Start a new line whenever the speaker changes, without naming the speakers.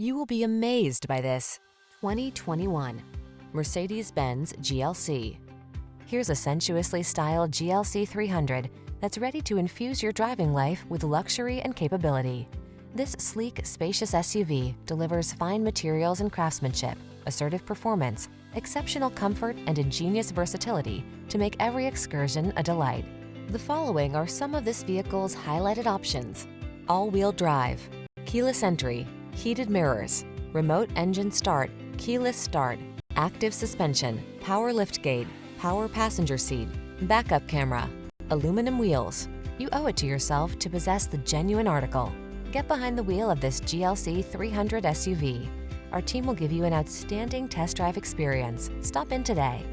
You will be amazed by this 2021 Mercedes-Benz GLC. Here's a sensuously styled GLC 300 that's ready to infuse your driving life with luxury and capability. This sleek, spacious SUV delivers fine materials and craftsmanship, assertive performance, exceptional comfort, and ingenious versatility to make every excursion a delight. The following are some of this vehicle's highlighted options: all-wheel drive, keyless entry, heated mirrors, remote engine start, keyless start, active suspension, power liftgate, power passenger seat, backup camera, aluminum wheels. You owe it to yourself to possess the genuine article. Get behind the wheel of this GLC 300 SUV. Our team will give you an outstanding test drive experience. Stop in today.